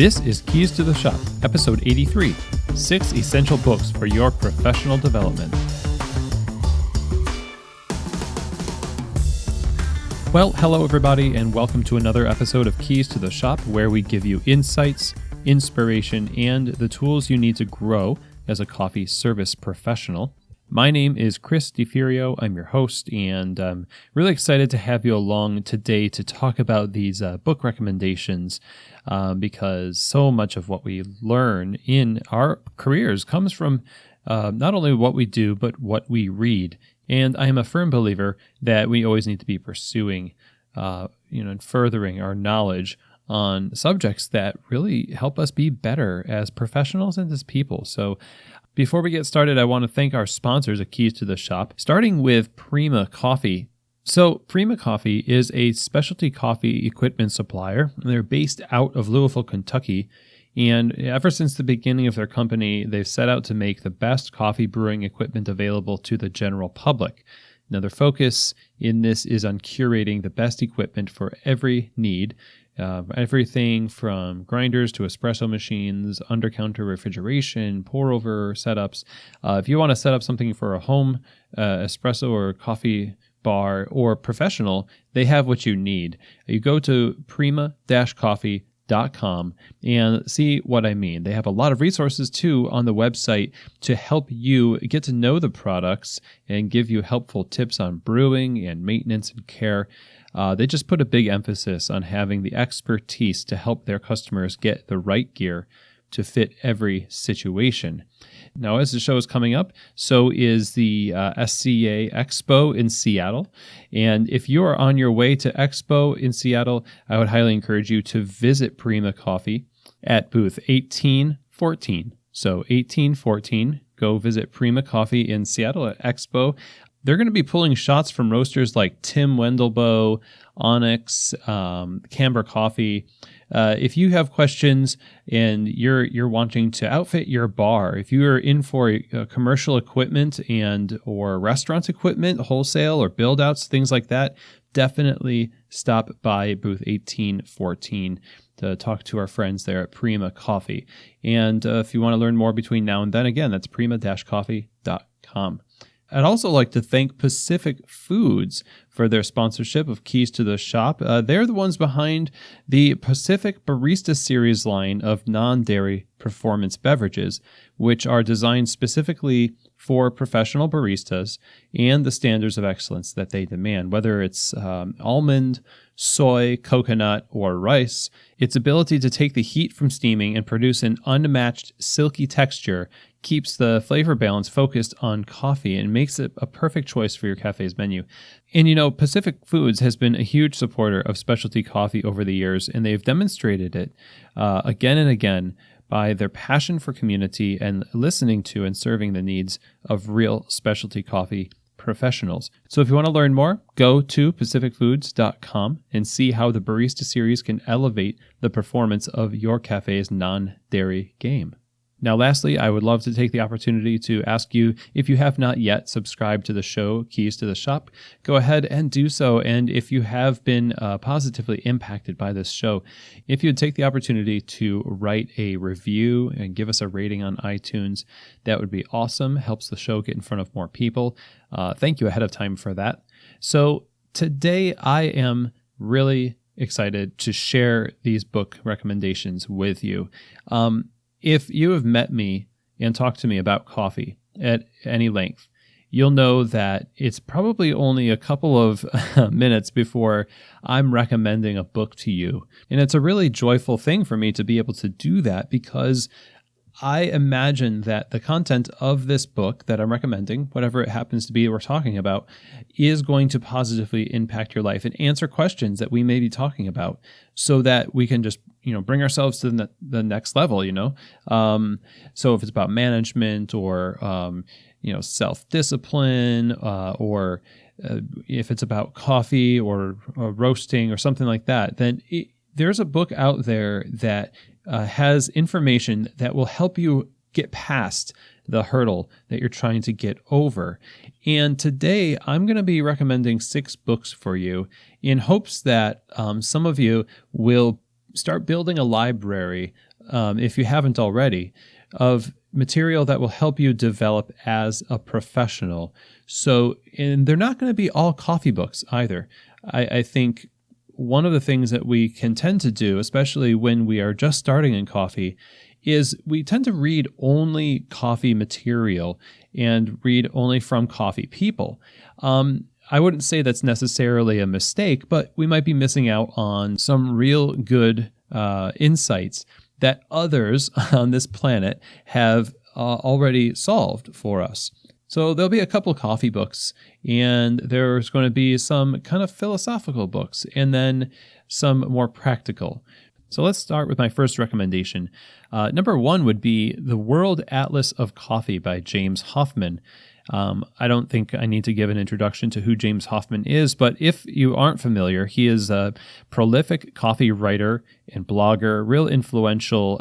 This is Keys to the Shop, episode 83, 6 Essential Books for Your Professional Development. Well, hello everybody, and welcome to another episode of Keys to the Shop, where we give you insights, inspiration, and the tools you need to grow as a coffee service professional. My name is Chris DeFurio. I'm your host, and I'm really excited to have you along today to talk about these book recommendations because so much of what we learn in our careers comes from not only what we do, but what we read. And I am a firm believer that we always need to be pursuing, and furthering our knowledge on subjects that really help us be better as professionals and as people. So before we get started, I want to thank our sponsors at Keys to the Shop, starting with Prima Coffee. So Prima Coffee is a specialty coffee equipment supplier. They're based out of Louisville, Kentucky. And ever since the beginning of their company, they've set out to make the best coffee brewing equipment available to the general public. Now, their focus in this is on curating the best equipment for every need, everything from grinders to espresso machines, under-counter refrigeration, pour-over setups. If you want to set up something for a home espresso or coffee bar or professional, they have what you need. You go to prima-coffee.com and see what I mean. They have a lot of resources too on the website to help you get to know the products and give you helpful tips on brewing and maintenance and care. They just put a big emphasis on having the expertise to help their customers get the right gear to fit every situation. Now, as the show is coming up, so is the SCA Expo in Seattle. And if you are on your way to Expo in Seattle, I would highly encourage you to visit Prima Coffee at booth 1814. So 1814, go visit Prima Coffee in Seattle at Expo. They're going to be pulling shots from roasters like Tim Wendelboe, Onyx, Camber Coffee. If you have questions and you're wanting to outfit your bar, if you are in for commercial equipment and or restaurant equipment, wholesale or build outs, things like that, definitely stop by booth 1814 to talk to our friends there at Prima Coffee. And if you want to learn more between now and then, again, that's prima-coffee.com. I'd also like to thank Pacific Foods for their sponsorship of Keys to the Shop. They're the ones behind the Pacific Barista Series line of non-dairy performance beverages, which are designed specifically for professional baristas and the standards of excellence that they demand, whether it's almond, soy, coconut, or rice. Its ability to take the heat from steaming and produce an unmatched silky texture keeps the flavor balance focused on coffee and makes it a perfect choice for your cafe's menu. And Pacific Foods has been a huge supporter of specialty coffee over the years, and they've demonstrated it again and again by their passion for community and listening to and serving the needs of real specialty coffee professionals. So if you want to learn more, go to pacificfoods.com and see how the Barista Series can elevate the performance of your cafe's non-dairy game. Now, lastly, I would love to take the opportunity to ask you, if you have not yet subscribed to the show, Keys to the Shop, go ahead and do so. And if you have been positively impacted by this show, if you'd take the opportunity to write a review and give us a rating on iTunes, that would be awesome. Helps the show get in front of more people. Thank you ahead of time for that. So today I am really excited to share these book recommendations with you. If you have met me and talked to me about coffee at any length, you'll know that it's probably only a couple of minutes before I'm recommending a book to you. And it's a really joyful thing for me to be able to do that because I imagine that the content of this book that I'm recommending, whatever it happens to be we're talking about, is going to positively impact your life and answer questions that we may be talking about so that we can just, bring ourselves to the next level, So if it's about management or, self-discipline or if it's about coffee or roasting or something like that, then there's a book out there that has information that will help you get past the hurdle that you're trying to get over. And today I'm going to be recommending 6 books for you in hopes that some of you will start building a library if you haven't already, of material that will help you develop as a professional. So, and they're not going to be all coffee books either. I think one of the things that we can tend to do, especially when we are just starting in coffee, is we tend to read only coffee material and read only from coffee people. I wouldn't say that's necessarily a mistake, but we might be missing out on some real good insights that others on this planet have already solved for us. So there'll be a couple coffee books, and there's going to be some kind of philosophical books, and then some more practical. So let's start with my first recommendation. Number one would be The World Atlas of Coffee by James Hoffmann. I don't think I need to give an introduction to who James Hoffmann is, but if you aren't familiar, he is a prolific coffee writer and blogger, real influential.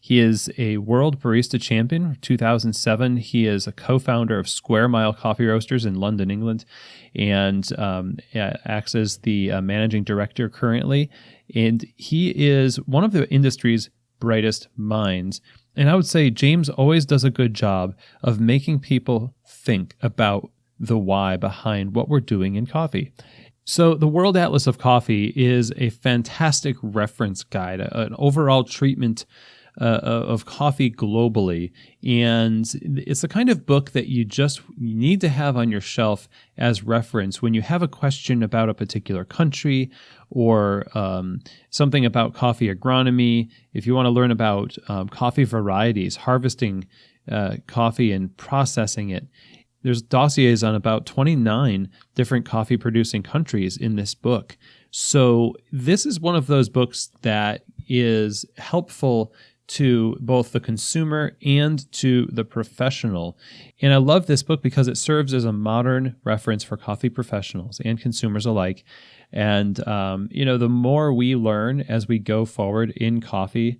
He is a World Barista Champion, 2007. He is a co-founder of Square Mile Coffee Roasters in London, England, and acts as the managing director currently. And he is one of the industry's brightest minds. And I would say James always does a good job of making people think about the why behind what we're doing in coffee. So the World Atlas of Coffee is a fantastic reference guide, an overall treatment of coffee globally. And it's the kind of book that you need to have on your shelf as reference when you have a question about a particular country or something about coffee agronomy. If you want to learn about coffee varieties, harvesting coffee and processing it. There's dossiers on about 29 different coffee producing countries in this book. So this is one of those books that is helpful to both the consumer and to the professional. And I love this book because it serves as a modern reference for coffee professionals and consumers alike. And, the more we learn as we go forward in coffee,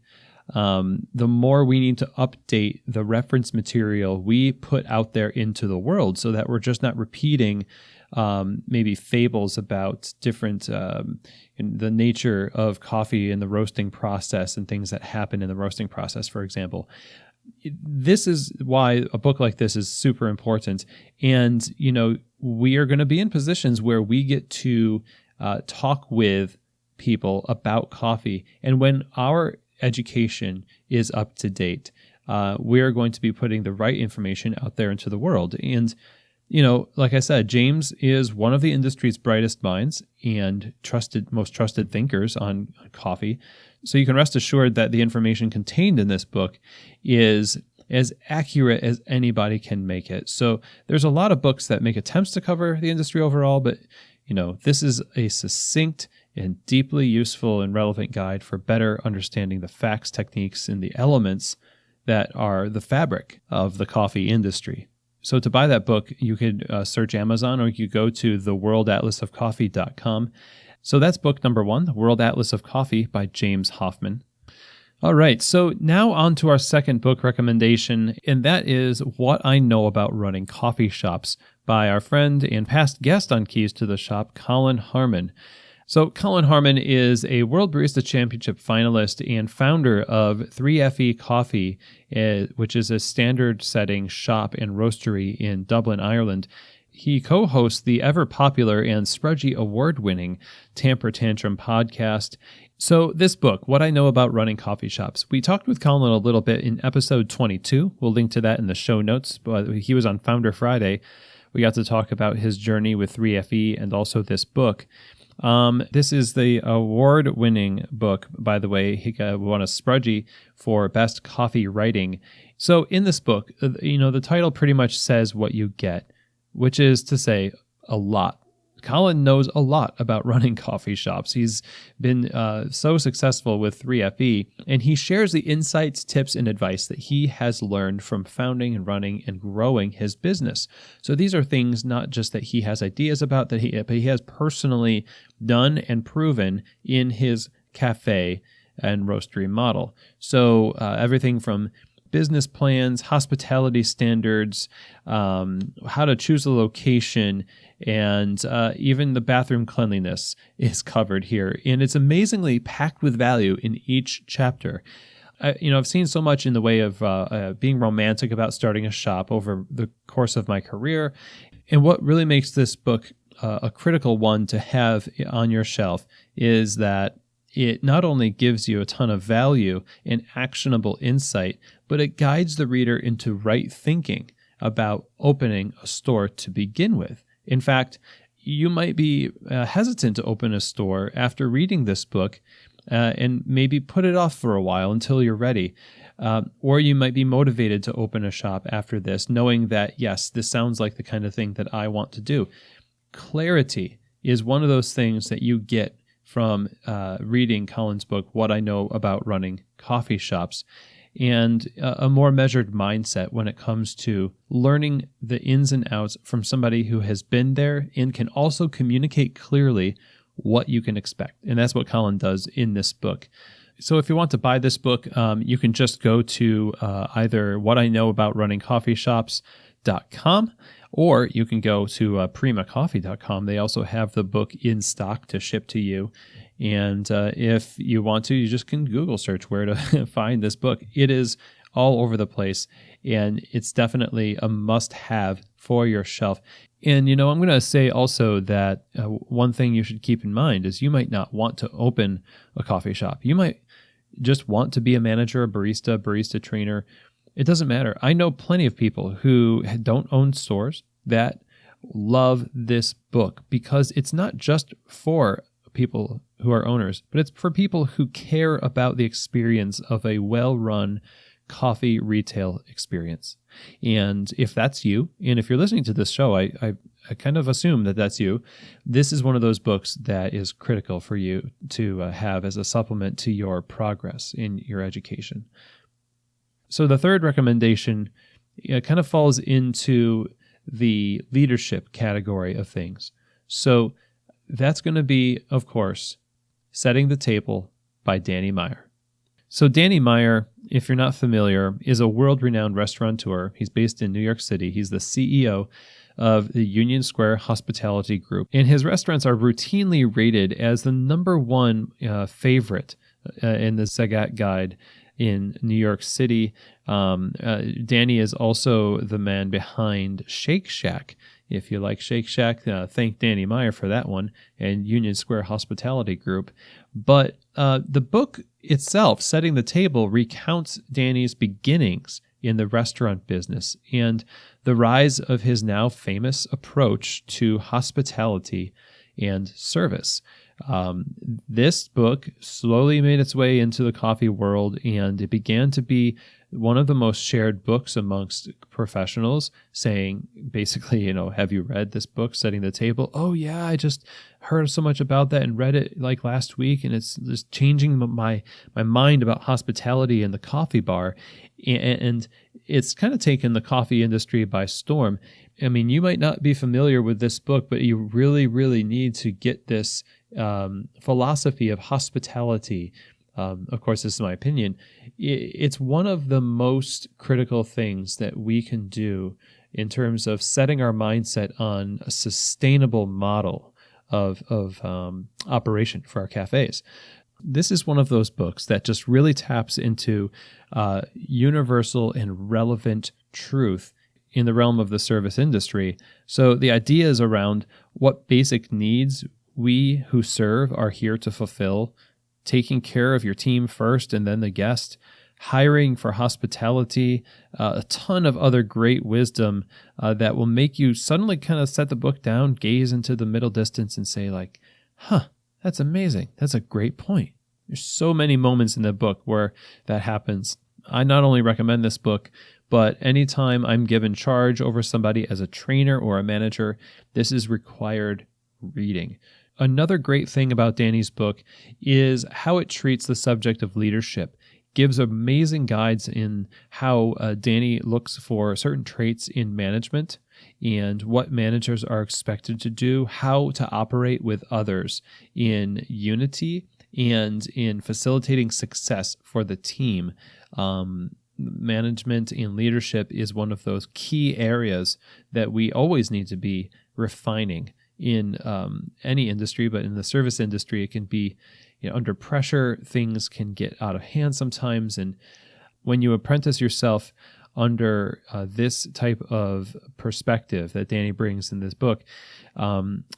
the more we need to update the reference material we put out there into the world so that we're just not repeating maybe fables about different the nature of coffee and the roasting process and things that happen in the roasting process, for example. This is why a book like this is super important. And, we are going to be in positions where we get to talk with people about coffee. And when our education is up to date, we're going to be putting the right information out there into the world. And like I said, James is one of the industry's brightest minds and most trusted thinkers on coffee. So you can rest assured that the information contained in this book is as accurate as anybody can make it. So there's a lot of books that make attempts to cover the industry overall, but this is a succinct and deeply useful and relevant guide for better understanding the facts, techniques, and the elements that are the fabric of the coffee industry. So to buy that book, you could search Amazon, or you could go to theworldatlasofcoffee.com. So that's book number one, The World Atlas of Coffee by James Hoffmann. All right, so now on to our second book recommendation, and that is What I Know About Running Coffee Shops by our friend and past guest on Keys to the Shop, Colin Harmon. So Colin Harmon is a World Barista Championship finalist and founder of 3FE Coffee, which is a standard-setting shop and roastery in Dublin, Ireland. He co-hosts the ever-popular and Sprudgy award-winning Tamper Tantrum podcast. So this book, What I Know About Running Coffee Shops, we talked with Colin a little bit in episode 22. We'll link to that in the show notes, but he was on Founder Friday. We got to talk about his journey with 3FE and also this book. This is the award-winning book, by the way. He won a Sprudgy for best coffee writing. So in this book, the title pretty much says what you get, which is to say a lot. Colin knows a lot about running coffee shops. He's been so successful with 3FE, and he shares the insights, tips, and advice that he has learned from founding and running and growing his business. So these are things not just that he has ideas about, but he has personally done and proven in his cafe and roastery model. So everything from business plans, hospitality standards, how to choose a location, and even the bathroom cleanliness is covered here. And it's amazingly packed with value in each chapter. I've seen so much in the way of being romantic about starting a shop over the course of my career. And what really makes this book a critical one to have on your shelf is that it not only gives you a ton of value and actionable insight, but it guides the reader into right thinking about opening a store to begin with. In fact, you might be hesitant to open a store after reading this book and maybe put it off for a while until you're ready. Or you might be motivated to open a shop after this, knowing that, yes, this sounds like the kind of thing that I want to do. Clarity is one of those things that you get from reading Colin's book, What I Know About Running Coffee Shops, and a more measured mindset when it comes to learning the ins and outs from somebody who has been there and can also communicate clearly what you can expect. And that's what Colin does in this book. So if you want to buy this book, you can just go to either whatiknowaboutrunningshoppeshops.com, or you can go to primacoffee.com. They also have the book in stock to ship to you. And if you want to, you just can Google search where to find this book. It is all over the place, and it's definitely a must-have for your shelf. And, I'm going to say also that one thing you should keep in mind is you might not want to open a coffee shop. You might just want to be a manager, a barista trainer. It doesn't matter. I know plenty of people who don't own stores that love this book because it's not just for people who are owners, but it's for people who care about the experience of a well-run coffee retail experience. And if that's you, and if you're listening to this show, I kind of assume that that's you, this is one of those books that is critical for you to have as a supplement to your progress in your education. So the third recommendation kind of falls into the leadership category of things. So that's going to be, of course, Setting the Table by Danny Meyer. So Danny Meyer, if you're not familiar, is a world-renowned restaurateur. He's based in New York City. He's the CEO of the Union Square Hospitality Group. And his restaurants are routinely rated as the number one favorite in the Zagat Guide in New York City. Danny is also the man behind Shake Shack. If you like Shake Shack, thank Danny Meyer for that one, and Union Square Hospitality Group. But the book itself, Setting the Table, recounts Danny's beginnings in the restaurant business and the rise of his now famous approach to hospitality and service. This book slowly made its way into the coffee world, and it began to be one of the most shared books amongst professionals, saying basically, have you read this book, Setting the Table? Oh yeah, I just heard so much about that and read it like last week, and it's just changing my mind about hospitality and the coffee bar. And it's kind of taken the coffee industry by storm. I mean, you might not be familiar with this book, but you really, really need to get this philosophy of hospitality. Of course, this is my opinion. It's one of the most critical things that we can do in terms of setting our mindset on a sustainable model of operation for our cafes. This is one of those books that just really taps into universal and relevant truth in the realm of the service industry. So the idea is around what basic needs we who serve are here to fulfill, taking care of your team first and then the guest, hiring for hospitality, a ton of other great wisdom that will make you suddenly kind of set the book down, gaze into the middle distance and say like, that's amazing. That's a great point. There's so many moments in the book where that happens. I not only recommend this book, but anytime I'm given charge over somebody as a trainer or a manager, this is required reading. Another great thing about Danny's book is how it treats the subject of leadership. Gives amazing guides in how Danny looks for certain traits in management and what managers are expected to do, how to operate with others in unity and in facilitating success for the team. Management and leadership is one of those key areas that we always need to be refining in any industry, but in the service industry, it can be under pressure, things can get out of hand sometimes. And when you apprentice yourself under this type of perspective that Danny brings in this book,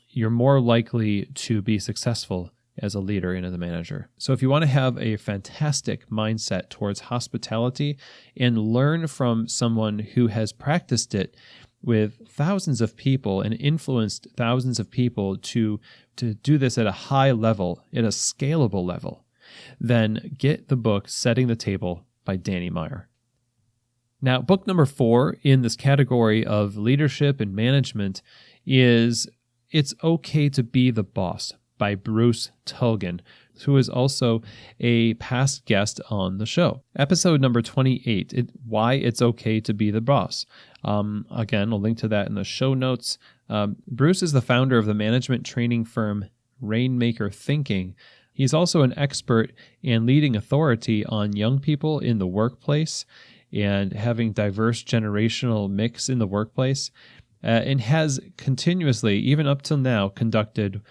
you're more likely to be successful as a leader and as a manager. So if you want to have a fantastic mindset towards hospitality and learn from someone who has practiced it with thousands of people and influenced thousands of people to do this at a high level, at a scalable level, then get the book Setting the Table by Danny Meyer. Now, book number 4 in this category of leadership and management is It's Okay to Be the Boss by Bruce Tulgan, who is also a past guest on the show. Episode number 28, Why It's Okay to Be the Boss. Again, I'll link to that in the show notes. Bruce is the founder of the management training firm Rainmaker Thinking. He's also an expert and leading authority on young people in the workplace and having diverse generational mix in the workplace, and has continuously, even up till now, conducted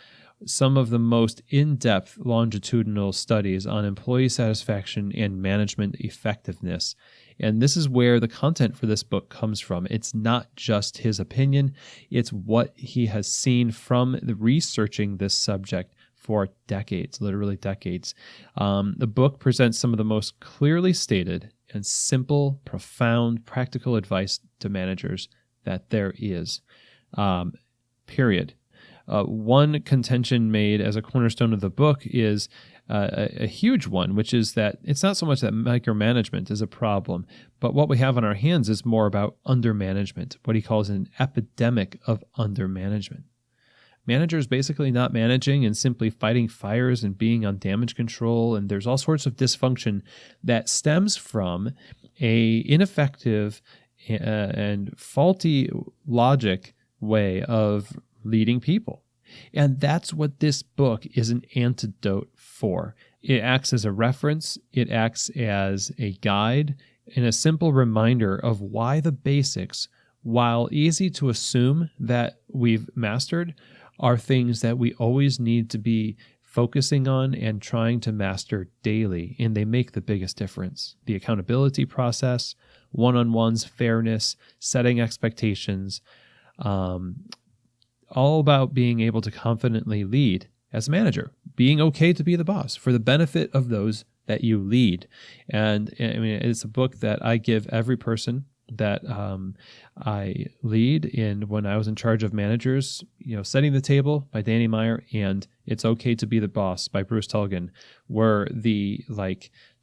some of the most in-depth longitudinal studies on employee satisfaction and management effectiveness. And this is where the content for this book comes from. It's not just his opinion, it's what he has seen from the researching this subject for decades, literally decades. The book presents some of the most clearly stated and simple, profound, practical advice to managers that there is, period. One contention made as a cornerstone of the book is a huge one, which is that it's not so much that micromanagement is a problem, but what we have on our hands is more about undermanagement, what he calls an epidemic of undermanagement. Managers basically not managing and simply fighting fires and being on damage control, and there's all sorts of dysfunction that stems from a ineffective and faulty logic way of leading people. And that's what this book is an antidote for. It acts as a reference, it acts as a guide, and a simple reminder of why the basics, while easy to assume that we've mastered, are things that we always need to be focusing on and trying to master daily, and they make the biggest difference. The accountability process, one-on-ones, fairness, setting expectations, all about being able to confidently lead as a manager, being okay to be the boss for the benefit of those that you lead. And I mean, it's a book that I give every person that I lead in when I was in charge of managers. Setting the Table by Danny Meyer and It's Okay to Be the Boss by Bruce Tulgan were the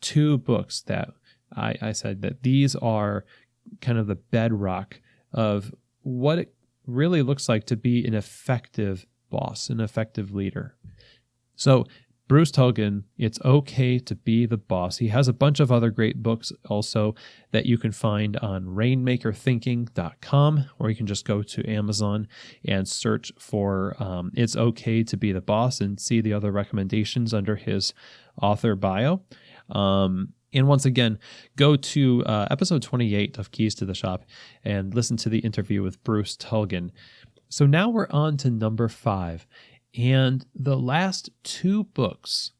two books that I said that these are kind of the bedrock of what it really looks like to be an effective boss, an effective leader. So Bruce Tulgan, It's Okay to Be the Boss. He has a bunch of other great books also that you can find on rainmakerthinking.com, or you can just go to Amazon and search for It's Okay to Be the Boss and see the other recommendations under his author bio. And once again, go to episode 28 of Keys to the Shop and listen to the interview with Bruce Tulgan. So now we're on to number 5. And the last 2 books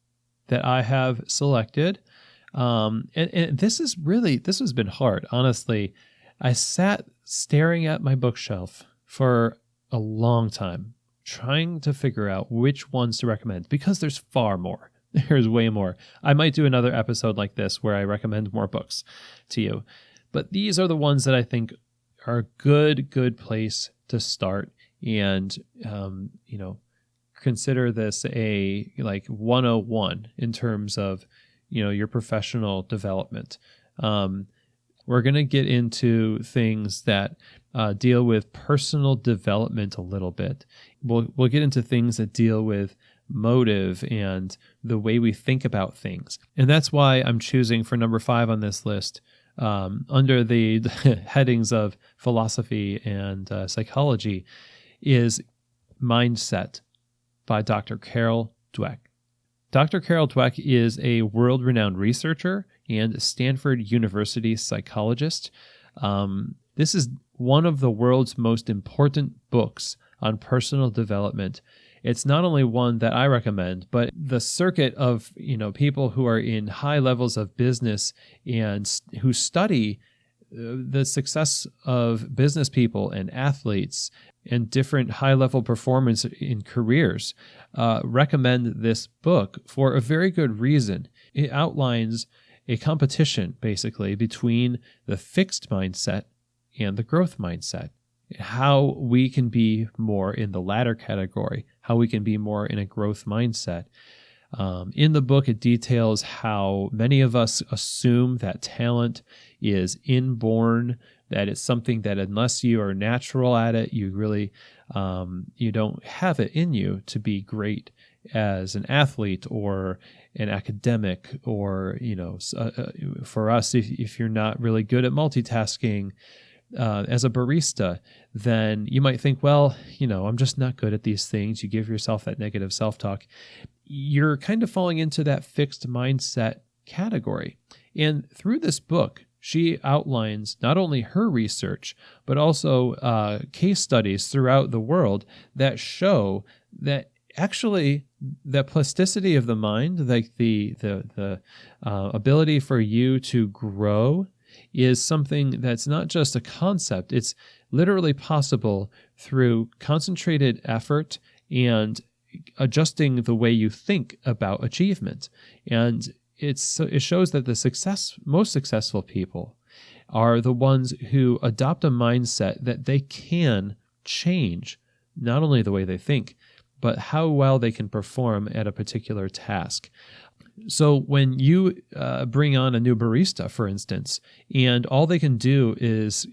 that I have selected, and this has been hard, honestly. I sat staring at my bookshelf for a long time, trying to figure out which ones to recommend, because there's far more. There's way more. I might do another episode like this where I recommend more books to you. But these are the ones that I think are a good place to start. And, consider this a 101 in terms of, your professional development. We're going to get into things that deal with personal development a little bit. We'll get into things that deal with motive and the way we think about things. And that's why I'm choosing for number 5 on this list, under the headings of philosophy and psychology, is Mindset by Dr. Carol Dweck. Dr. Carol Dweck is a world-renowned researcher and Stanford University psychologist. This is one of the world's most important books on personal development, it's not only one that I recommend, but the circuit of, people who are in high levels of business and who study the success of business people and athletes and different high-level performance in careers recommend this book for a very good reason. It outlines a competition, basically, between the fixed mindset and the growth mindset. How we can be more in the latter category, how we can be more in a growth mindset. In the book, it details how many of us assume that talent is inborn, that it's something that unless you are natural at it, you really you don't have it in you to be great as an athlete or an academic, or for us, if you're not really good at multitasking as a barista, then you might think, well, I'm just not good at these things. You give yourself that negative self-talk. You're kind of falling into that fixed mindset category. And through this book, she outlines not only her research, but also case studies throughout the world that show that actually the plasticity of the mind, like the ability for you to grow, is something that's not just a concept. It's literally possible through concentrated effort and adjusting the way you think about achievement. And it shows that the most successful people are the ones who adopt a mindset that they can change not only the way they think, but how well they can perform at a particular task. So when you bring on a new barista, for instance, and all they can do is,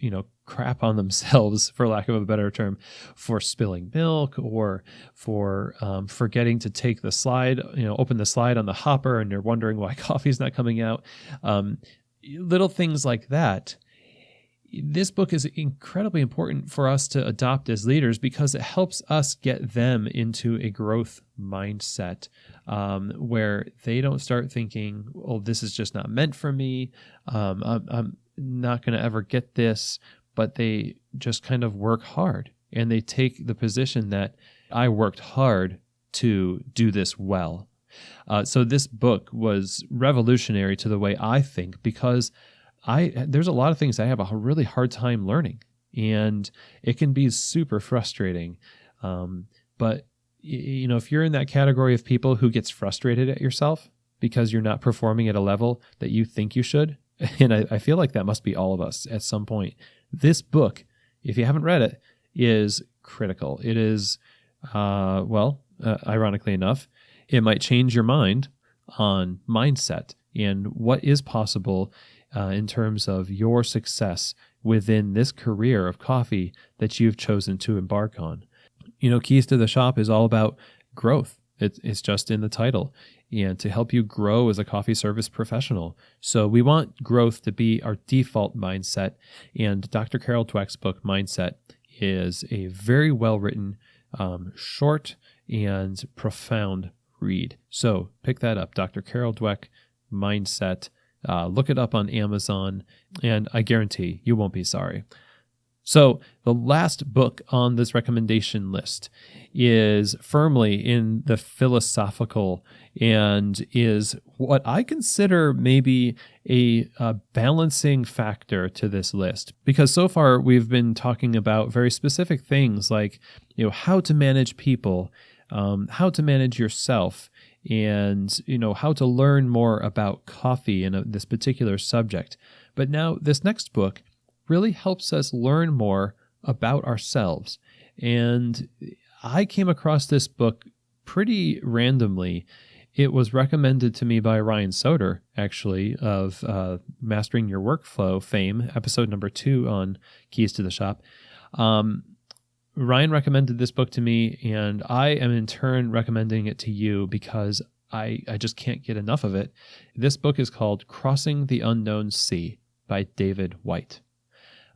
crap on themselves, for lack of a better term, for spilling milk or for forgetting to take the slide, open the slide on the hopper, and you're wondering why coffee's not coming out. Little things like that. This book is incredibly important for us to adopt as leaders because it helps us get them into a growth mindset where they don't start thinking, oh, this is just not meant for me. I'm not going to ever get this, but they just kind of work hard and they take the position that I worked hard to do this well. So this book was revolutionary to the way I think because there's a lot of things I have a really hard time learning, and it can be super frustrating. But if you're in that category of people who gets frustrated at yourself because you're not performing at a level that you think you should, and I feel like that must be all of us at some point. This book, if you haven't read it, is critical. It is, ironically enough, it might change your mind on mindset and what is possible in terms of your success within this career of coffee that you've chosen to embark on. Keys to the Shop is all about growth. It's just in the title, and to help you grow as a coffee service professional. So we want growth to be our default mindset, and Dr. Carol Dweck's book, Mindset, is a very well-written, short, and profound read. So pick that up, Dr. Carol Dweck, Mindset. Look it up on Amazon, and I guarantee you won't be sorry. So the last book on this recommendation list is firmly in the philosophical and is what I consider maybe a balancing factor to this list. Because so far we've been talking about very specific things like, how to manage people, how to manage yourself, and how to learn more about coffee and this particular subject. But now this next book really helps us learn more about ourselves. And I came across this book pretty randomly. It was recommended to me by Ryan Soder, actually, of Mastering Your Workflow fame, episode number 2 on Keys to the Shop. Ryan recommended this book to me, and I am in turn recommending it to you because I just can't get enough of it. This book is called Crossing the Unknown Sea by David Whyte.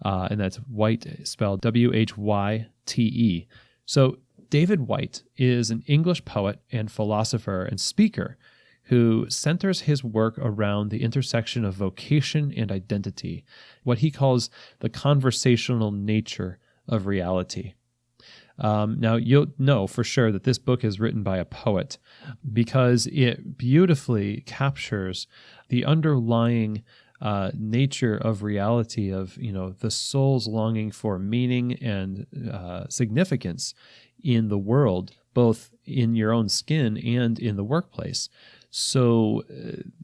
And that's Whyte spelled W-H-Y-T-E. So David Whyte is an English poet and philosopher and speaker who centers his work around the intersection of vocation and identity, what he calls the conversational nature of reality. Now, you'll know for sure that this book is written by a poet because it beautifully captures the underlying nature of reality of, the soul's longing for meaning and significance in the world, both in your own skin and in the workplace. So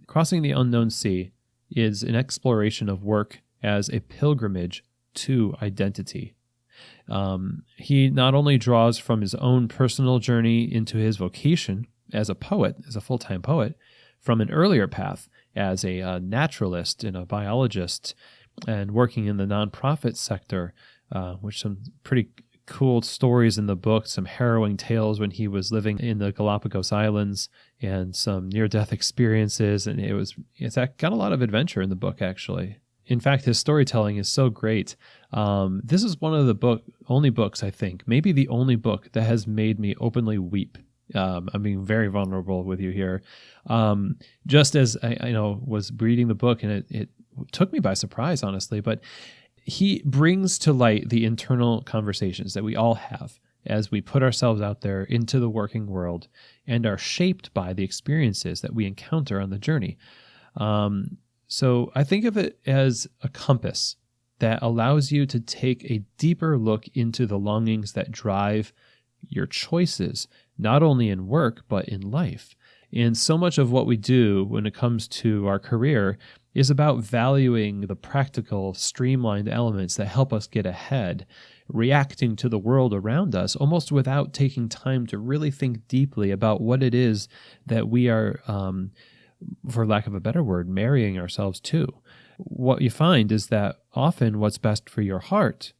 Crossing the Unknown Sea is an exploration of work as a pilgrimage to identity. He not only draws from his own personal journey into his vocation as a poet, as a full-time poet, from an earlier path as a naturalist and a biologist and working in the nonprofit sector, which some pretty cool stories in the book, some harrowing tales when he was living in the Galapagos Islands and some near-death experiences. And it's got a lot of adventure in the book, actually. In fact, his storytelling is so great. This is one of the only books, I think, maybe the only book that has made me openly weep. I'm being very vulnerable with you here. Just as I was reading the book, and it took me by surprise, honestly, but he brings to light the internal conversations that we all have as we put ourselves out there into the working world and are shaped by the experiences that we encounter on the journey. So I think of it as a compass that allows you to take a deeper look into the longings that drive your choices, not only in work, but in life. And so much of what we do when it comes to our career is about valuing the practical, streamlined elements that help us get ahead, reacting to the world around us almost without taking time to really think deeply about what it is that we are, for lack of a better word, marrying ourselves to. What you find is that often what's best for your heart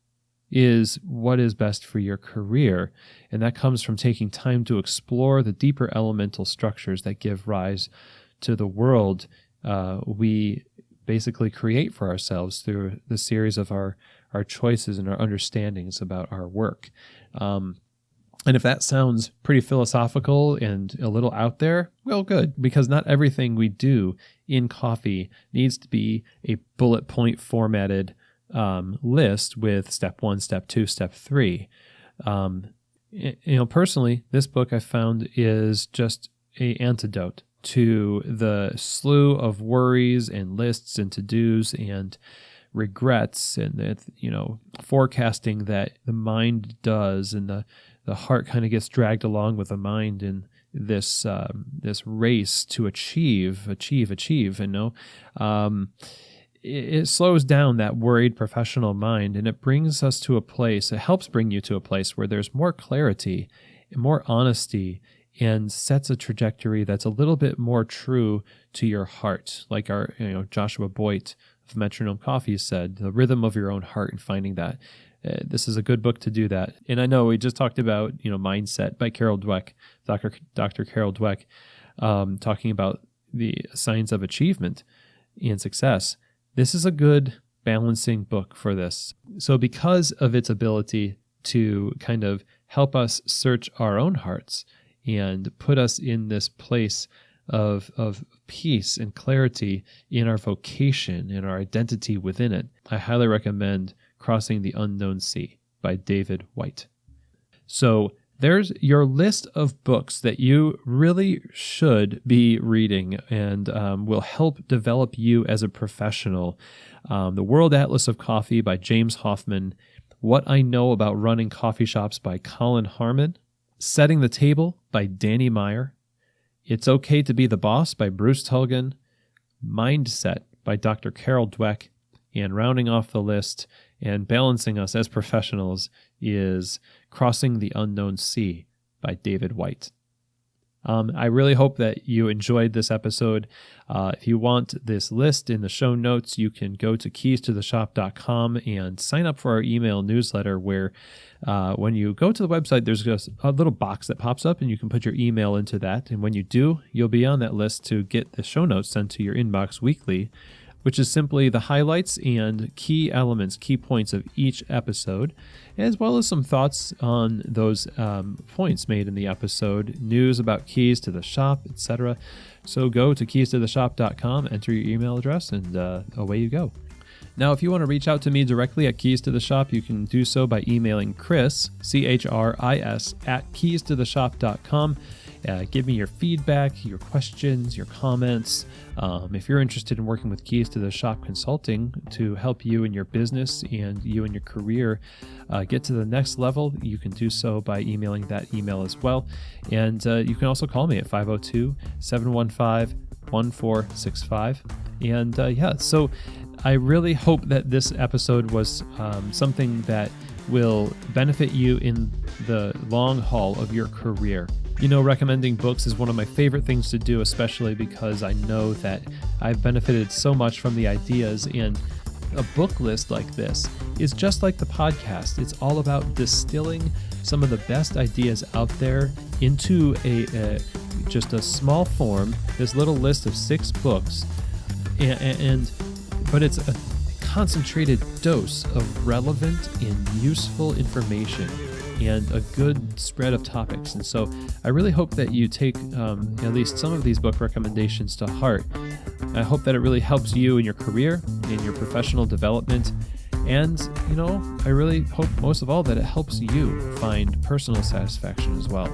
is what is best for your career, and that comes from taking time to explore the deeper elemental structures that give rise to the world we basically create for ourselves through the series of our choices and our understandings about our work. And if that sounds pretty philosophical and a little out there, well, good, because not everything we do in coffee needs to be a bullet point formatted list with step 1, step 2, step 3. Personally, this book I found is just an antidote to the slew of worries and lists and to-dos and regrets and forecasting that the mind does, and the heart kind of gets dragged along with the mind in this race to achieve. It slows down that worried professional mind, and it brings us to a place. It helps bring you to a place where there's more clarity, more honesty, and sets a trajectory that's a little bit more true to your heart, like our Joshua Boyd of Metronome Coffee said, the rhythm of your own heart, and finding that. This is a good book to do that. And I know we just talked about Mindset by Carol Dweck, Dr. Carol Dweck, talking about the signs of achievement and success. This is a good balancing book for this. So because of its ability to kind of help us search our own hearts and put us in this place of peace and clarity in our vocation and our identity within it, I highly recommend Crossing the Unknown Sea by David Whyte. So there's your list of books that you really should be reading and will help develop you as a professional. The World Atlas of Coffee by James Hoffman, What I Know About Running Coffee Shops by Colin Harmon, Setting the Table by Danny Meyer, It's Okay to Be the Boss by Bruce Tulgan, Mindset by Dr. Carol Dweck, and rounding off the list and balancing us as professionals is Crossing the Unknown Sea by David Whyte. I really hope that you enjoyed this episode. If you want this list in the show notes, you can go to keystotheshop.com and sign up for our email newsletter where when you go to the website, there's just a little box that pops up and you can put your email into that. And when you do, you'll be on that list to get the show notes sent to your inbox weekly, which is simply the highlights and key elements, key points of each episode, as well as some thoughts on those points made in the episode, news about Keys to the Shop, etc. So go to keystotheshop.com, enter your email address, and away you go. Now, if you want to reach out to me directly at Keys to the Shop, you can do so by emailing Chris, CHRIS, at keystotheshop.com. Give me your feedback, your questions, your comments. If you're interested in working with Keys to the Shop Consulting to help you in your business and you in your career get to the next level, you can do so by emailing that email as well. And you can also call me at 502-715-1465. And so I really hope that this episode was something that will benefit you in the long haul of your career. You know, recommending books is one of my favorite things to do, especially because I know that I've benefited so much from the ideas, and a book list like this is just like the podcast. It's all about distilling some of the best ideas out there into just a small form, this little list of 6 books, but it's a concentrated dose of relevant and useful information and a good spread of topics. And so I really hope that you take at least some of these book recommendations to heart. I hope that it really helps you in your career, in your professional development, and, you know, I really hope most of all that it helps you find personal satisfaction as well.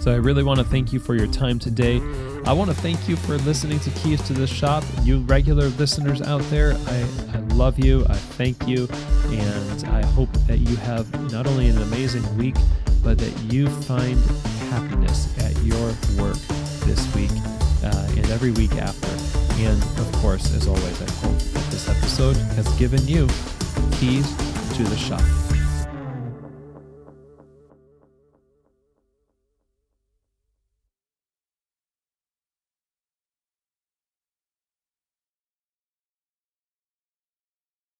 So I really want to thank you for your time today. I want to thank you for listening to Keys to the Shop. You regular listeners out there, I love you. I thank you. And I hope that you have not only an amazing week, but that you find happiness at your work this week and every week after. And of course, as always, I hope that this episode has given you keys to the shop.